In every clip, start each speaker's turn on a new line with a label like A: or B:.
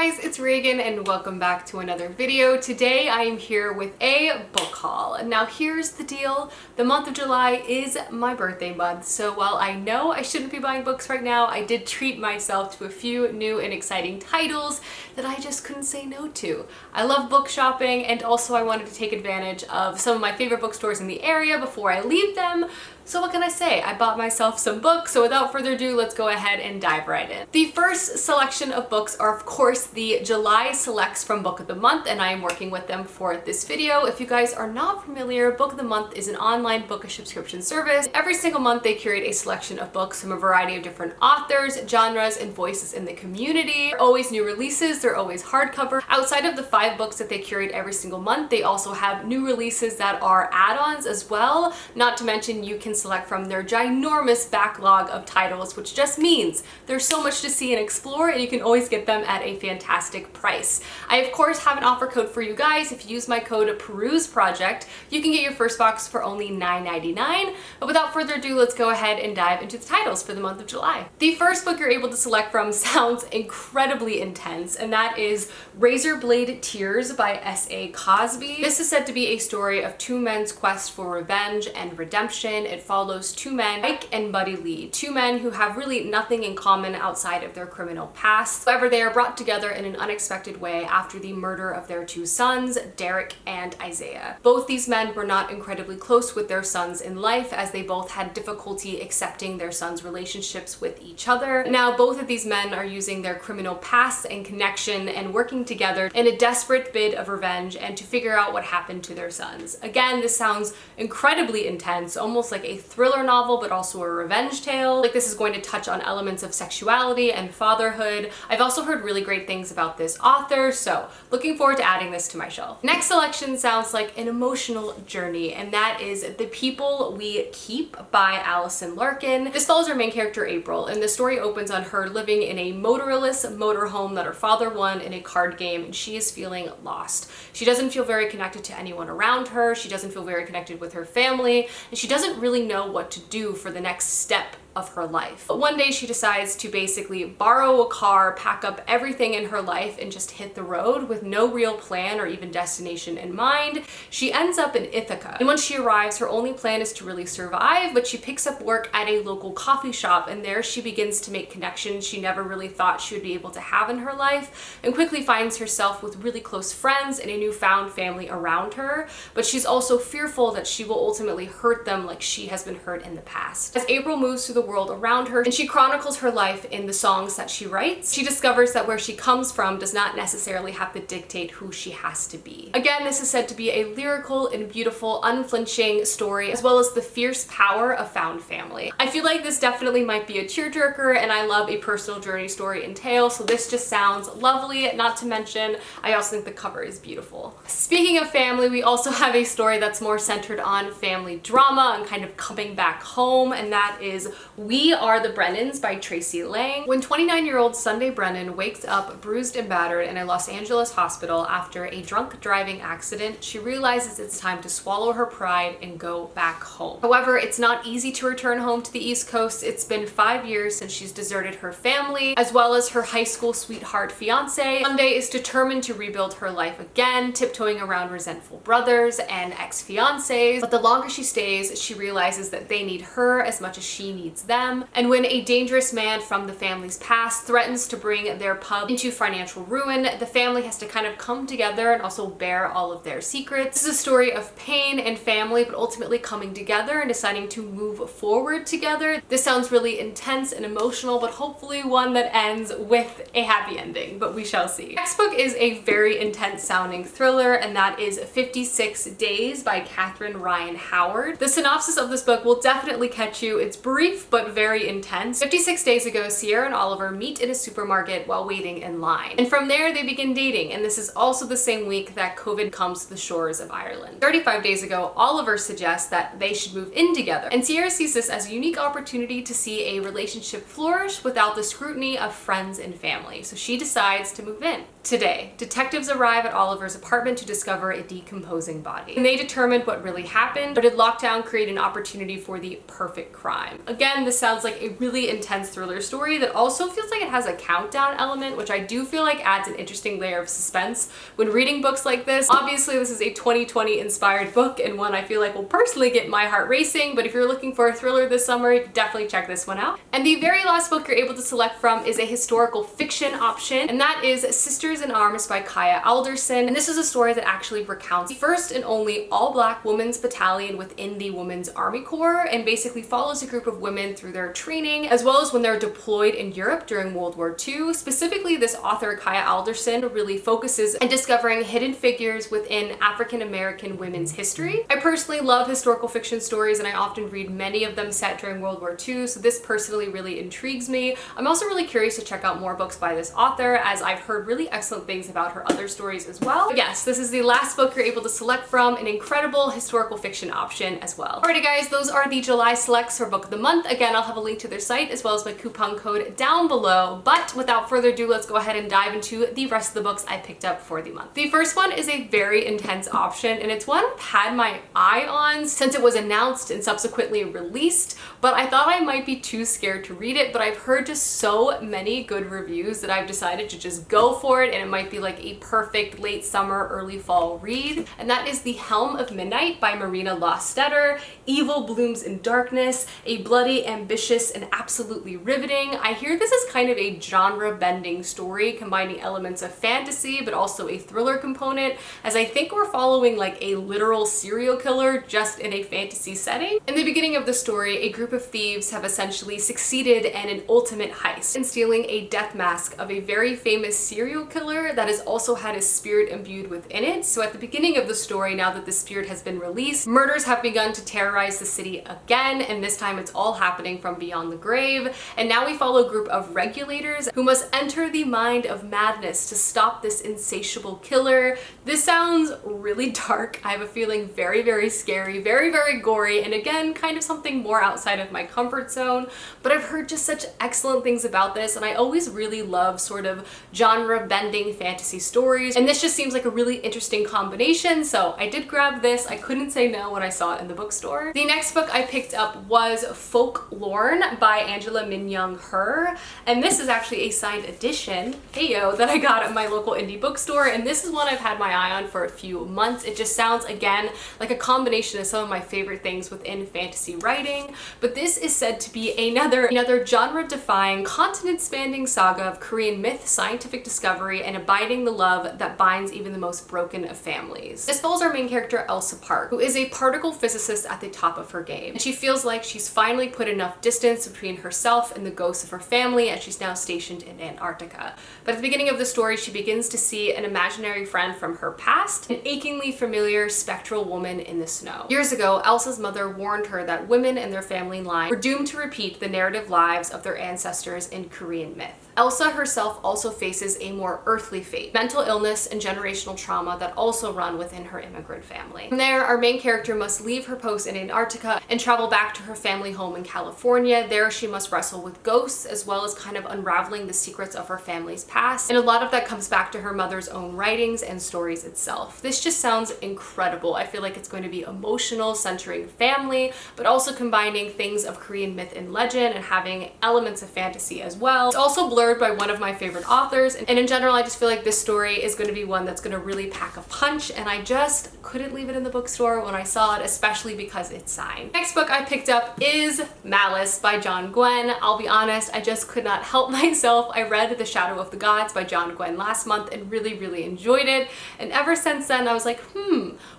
A: guys, it's Reagan and welcome back to another video. Today I am here with a book haul. Now here's the deal. The month of July is my birthday month, so while I know I shouldn't be buying books right now, I did treat myself to a few new and exciting titles that I just couldn't say no to. I love book shopping, and also I wanted to take advantage of some of my favorite bookstores in the area before I leave them. So what can I say? I bought myself some books, so without further ado, let's go ahead and dive right in. The first selection of books are, of course, the July selects from Book of the Month, and I am working with them for this video. If you guys are not familiar, Book of the Month is an online book subscription service. Every single month, they curate a selection of books from a variety of different authors, genres, and voices in the community. There are always new releases, they're always hardcover. Outside of the 5 books that they curate every single month, they also have new releases that are add-ons as well. Not to mention, you can select from their ginormous backlog of titles, which just means there's so much to see and explore, and you can always get them at a fantastic price. I of course have an offer code for you guys. If you use my code PERUSEPROJECT, you can get your first box for only $9.99. But without further ado, let's go ahead and dive into the titles for the month of July. The first book you're able to select from sounds incredibly intense, and that is Razorblade Tears by S.A. Cosby. This is said to be a story of 2 men's quest for revenge and redemption. It follows 2 men, Mike and Buddy Lee, 2 men who have really nothing in common outside of their criminal past. However, they are brought together in an unexpected way after the murder of their 2 sons, Derek and Isaiah. Both these men were not incredibly close with their sons in life, as they both had difficulty accepting their sons' relationships with each other. Now, both of these men are using their criminal past and connection and working together in a desperate bid of revenge and to figure out what happened to their sons. Again, this sounds incredibly intense, almost like a thriller novel, but also a revenge tale. Like, this is going to touch on elements of sexuality and fatherhood. I've also heard really great things about this author, so looking forward to adding this to my shelf. Next selection sounds like an emotional journey, and that is The People We Keep by Allison Larkin. This follows our main character, April, and the story opens on her living in a motorless motorhome that her father won in a card game, and she is feeling lost. She doesn't feel very connected to anyone around her, she doesn't feel very connected with her family, and she doesn't really know what to do for the next step of her life. But one day she decides to basically borrow a car, pack up everything in her life, and just hit the road with no real plan or even destination in mind. She ends up in Ithaca, and when she arrives, her only plan is to really survive, but she picks up work at a local coffee shop, and there she begins to make connections she never really thought she would be able to have in her life, and quickly finds herself with really close friends and a newfound family around her. But she's also fearful that she will ultimately hurt them like she has been hurt in the past. As April moves through the world around her and she chronicles her life in the songs that she writes, she discovers that where she comes from does not necessarily have to dictate who she has to be. Again, this is said to be a lyrical and beautiful, unflinching story, as well as the fierce power of found family. I feel like this definitely might be a tearjerker, and I love a personal journey story and tale, so this just sounds lovely. Not to mention, I also think the cover is beautiful. Speaking of family, we also have a story that's more centered on family drama and kind of coming back home, and that is We Are the Brennans by Tracy Lang. When 29-year-old Sunday Brennan wakes up bruised and battered in a Los Angeles hospital after a drunk driving accident, she realizes it's time to swallow her pride and go back home. However, it's not easy to return home to the East Coast. It's been 5 years since she's deserted her family, as well as her high school sweetheart fiance. Sunday is determined to rebuild her life again, tiptoeing around resentful brothers and ex-fiancés. But the longer she stays, she realizes that they need her as much as she needs them. And when a dangerous man from the family's past threatens to bring their pub into financial ruin, the family has to kind of come together and also bear all of their secrets. This is a story of pain and family, but ultimately coming together and deciding to move forward together. This sounds really intense and emotional, but hopefully one that ends with a happy ending, but we shall see. Next book is a very intense sounding thriller, and that is 56 Days by Catherine Ryan Howard. The synopsis of this book will definitely catch you. It's brief, but very intense. 56 days ago, Sierra and Oliver meet in a supermarket while waiting in line. And from there, they begin dating, and this is also the same week that COVID comes to the shores of Ireland. 35 days ago, Oliver suggests that they should move in together, and Sierra sees this as a unique opportunity to see a relationship flourish without the scrutiny of friends and family, so she decides to move in. Today, detectives arrive at Oliver's apartment to discover a decomposing body. And they determined what really happened, or did lockdown create an opportunity for the perfect crime? Again, this sounds like a really intense thriller story that also feels like it has a countdown element, which I do feel like adds an interesting layer of suspense when reading books like this. Obviously, this is a 2020 inspired book and one I feel like will personally get my heart racing, but if you're looking for a thriller this summer, definitely check this one out. And the very last book you're able to select from is a historical fiction option, and that is Sisters in Arms by Kaya Alderson. And this is a story that actually recounts the first and only all-black women's battalion within the Women's Army Corps, and basically follows a group of women through their training, as well as when they're deployed in Europe during World War II. Specifically, this author, Kaya Alderson, really focuses on discovering hidden figures within African American women's history. I personally love historical fiction stories, and I often read many of them set during World War II, so this personally really intrigues me. I'm also really curious to check out more books by this author, as I've heard really excellent things about her other stories as well. But yes, this is the last book you're able to select from, an incredible historical fiction option as well. Alrighty guys, those are the July selects for book of the month. Again, I'll have a link to their site as well as my coupon code down below. But without further ado, let's go ahead and dive into the rest of the books I picked up for the month. The first one is a very intense option, and it's one I've had my eye on since it was announced and subsequently released, but I thought I might be too scared to read it, but I've heard just so many good reviews that I've decided to just go for it, and it might be like a perfect late summer, early fall read. And that is The Helm of Midnight by Marina Lostetter. Evil blooms in darkness, a bloody, ambitious, and absolutely riveting. I hear this is kind of a genre-bending story, combining elements of fantasy, but also a thriller component, as I think we're following like a literal serial killer just in a fantasy setting. In the beginning of the story, a group of thieves have essentially succeeded in an ultimate heist in stealing a death mask of a very famous serial killer that has also had his spirit imbued within it. So at the beginning of the story, now that the spirit has been released, murders have begun to terrorize the city again, and this time it's all happening from beyond the grave. And now we follow a group of regulators who must enter the mind of madness to stop this insatiable killer. This sounds really dark. I have a feeling very, very scary, very, very gory, and again, kind of something more outside of my comfort zone. But I've heard just such excellent things about this, and I always really love sort of genre-bending fantasy stories, and this just seems like a really interesting combination, so I did grab this. I couldn't say no when I saw it in the bookstore. The next book I picked up was Folk Lorne by Angela Minyoung Her, and this is actually a signed edition, heyo, that I got at my local indie bookstore, and this is one I've had my eye on for a few months. It just sounds, again, like a combination of some of my favorite things within fantasy writing, but this is said to be another genre-defying, continent-spanning saga of Korean myth, scientific discovery, and abiding the love that binds even the most broken of families. This follows our main character, Elsa Park, who is a particle physicist at the top of her game, and she feels like she's finally put enough distance between herself and the ghosts of her family, as she's now stationed in Antarctica. But at the beginning of the story, she begins to see an imaginary friend from her past, an achingly familiar spectral woman in the snow. Years ago, Elsa's mother warned her that women and their family line were doomed to repeat the narrative lives of their ancestors in Korean myth. Elsa herself also faces a more earthly fate, mental illness and generational trauma that also run within her immigrant family. From there, our main character must leave her post in Antarctica and travel back to her family home in California. There, she must wrestle with ghosts, as well as kind of unraveling the secrets of her family's past, and a lot of that comes back to her mother's own writings and stories itself. This just sounds incredible. I feel like it's going to be emotional, centering family, but also combining things of Korean myth and legend and having elements of fantasy as well. It's also blurred by one of my favorite authors, and in general, I just feel like this story is going to be one that's going to really pack a punch, and I just couldn't leave it in the bookstore when I saw it, especially because it's signed. Next book I picked up is Malice by John Gwen. I'll be honest, I just could not help myself. I read The Shadow of the Gods by John Gwen last month and really enjoyed it, and ever since then I was like,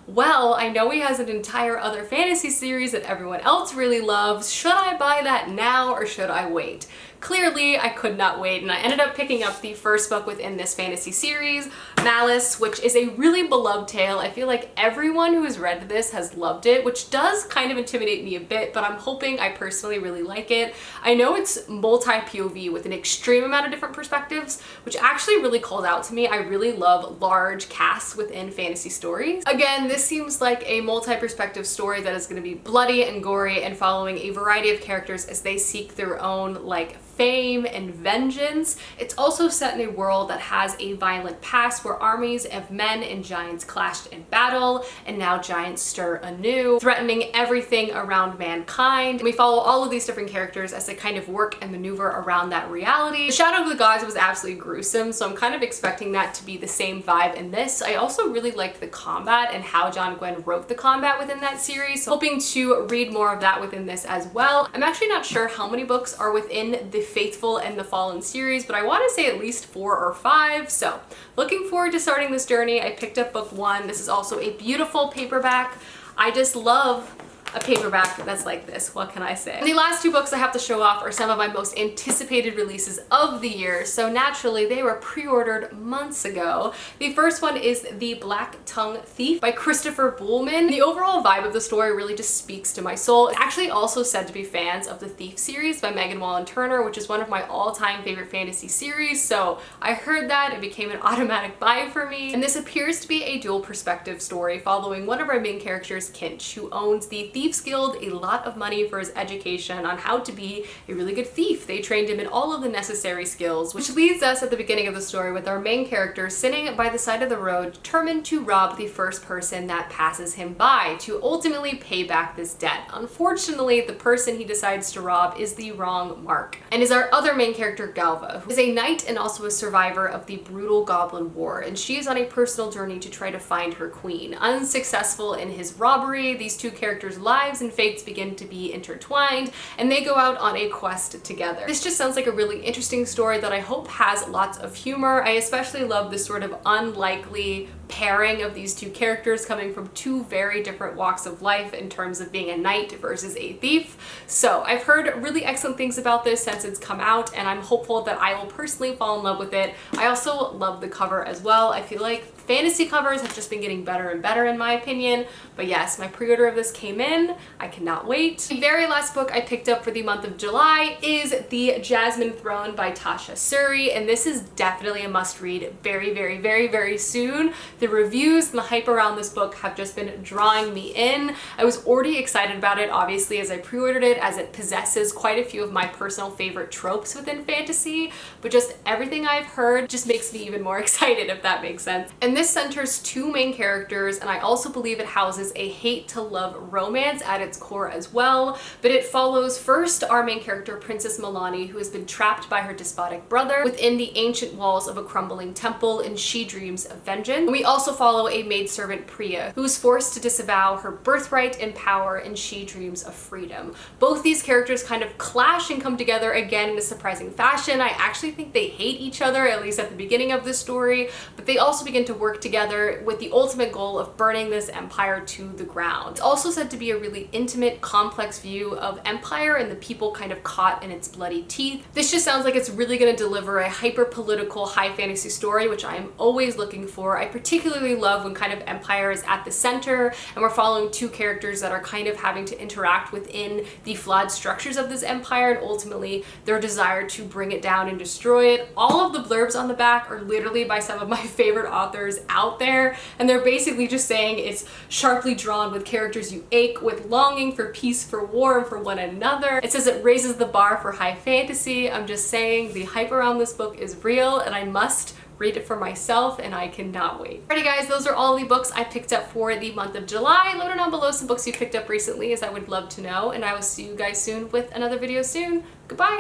A: well, I know he has an entire other fantasy series that everyone else really loves. Should I buy that now or should I wait? Clearly, I could not wait, and I ended up picking up the first book within this fantasy series, Malice, which is a really beloved tale. I feel like everyone who has read this has loved it, which does kind of intimidate me a bit, but I'm hoping I personally really like it. I know it's multi-POV with an extreme amount of different perspectives, which actually really calls out to me. I really love large casts within fantasy stories. Again, this seems like a multi-perspective story that is going to be bloody and gory and following a variety of characters as they seek their own, like, fame and vengeance. It's also set in a world that has a violent past where armies of men and giants clashed in battle, and now giants stir anew, threatening everything around mankind. And we follow all of these different characters as they kind of work and maneuver around that reality. The Shadow of the Gods was absolutely gruesome, so I'm kind of expecting that to be the same vibe in this. I also really liked the combat and how John Gwynne wrote the combat within that series, so hoping to read more of that within this as well. I'm actually not sure how many books are within the Faithful and the Fallen series, but I want to say at least 4 or 5, so looking forward to starting this journey. I picked up book 1. This is also a beautiful paperback. I just love a paperback that's like this, what can I say? And the last 2 books I have to show off are some of my most anticipated releases of the year, so naturally they were pre-ordered months ago. The first one is The Black Tongue Thief by Christopher Buhlman. The overall vibe of the story really just speaks to my soul. It's actually also said to be fans of the Thief series by Megan Wallen Turner, which is one of my all-time favorite fantasy series, so I heard that, it became an automatic buy for me. And this appears to be a dual perspective story following one of our main characters, Kinch, who owns the Thieves Guild a lot of money for his education on how to be a really good thief. They trained him in all of the necessary skills, which leads us at the beginning of the story with our main character sitting by the side of the road, determined to rob the first person that passes him by to ultimately pay back this debt. Unfortunately, the person he decides to rob is the wrong mark, and is our other main character, Galva, who is a knight and also a survivor of the brutal Goblin War, and she is on a personal journey to try to find her queen. Unsuccessful in his robbery, these two characters' lives and fates begin to be intertwined, and they go out on a quest together. This just sounds like a really interesting story that I hope has lots of humor. I especially love this sort of unlikely pairing of these two characters coming from 2 very different walks of life in terms of being a knight versus a thief. So I've heard really excellent things about this since it's come out, and I'm hopeful that I will personally fall in love with it. I also love the cover as well. I feel like fantasy covers have just been getting better and better in my opinion, but yes, my pre-order of this came in. I cannot wait. The very last book I picked up for the month of July is The Jasmine Throne by Tasha Suri, and this is definitely a must-read very, very, very, very soon. The reviews and the hype around this book have just been drawing me in. I was already excited about it, obviously, as I pre-ordered it, as it possesses quite a few of my personal favorite tropes within fantasy, but just everything I've heard just makes me even more excited, if that makes sense. And this centers 2 main characters, and I also believe it houses a hate-to-love romance at its core as well, but it follows first our main character, Princess Milani, who has been trapped by her despotic brother within the ancient walls of a crumbling temple, and she dreams of vengeance. And we also follow a maidservant, Priya, who is forced to disavow her birthright and power, and she dreams of freedom. Both these characters kind of clash and come together again in a surprising fashion. I actually think they hate each other, at least at the beginning of this story, but they also begin to work together with the ultimate goal of burning this empire to the ground. It's also said to be a really intimate, complex view of empire and the people kind of caught in its bloody teeth. This just sounds like it's really going to deliver a hyper-political, high fantasy story, which I'm always looking for. I particularly love when kind of empire is at the center and we're following 2 characters that are kind of having to interact within the flawed structures of this empire and ultimately their desire to bring it down and destroy it. All of the blurbs on the back are literally by some of my favorite authors out there, and they're basically just saying it's sharply drawn with characters you ache with longing for peace, for war, and for one another. It says it raises the bar for high fantasy. I'm just saying the hype around this book is real, and I must read it for myself, and I cannot wait. Alrighty guys, those are all the books I picked up for the month of July. Let me know down below some books you picked up recently, as I would love to know, and I will see you guys soon with another video soon. Goodbye!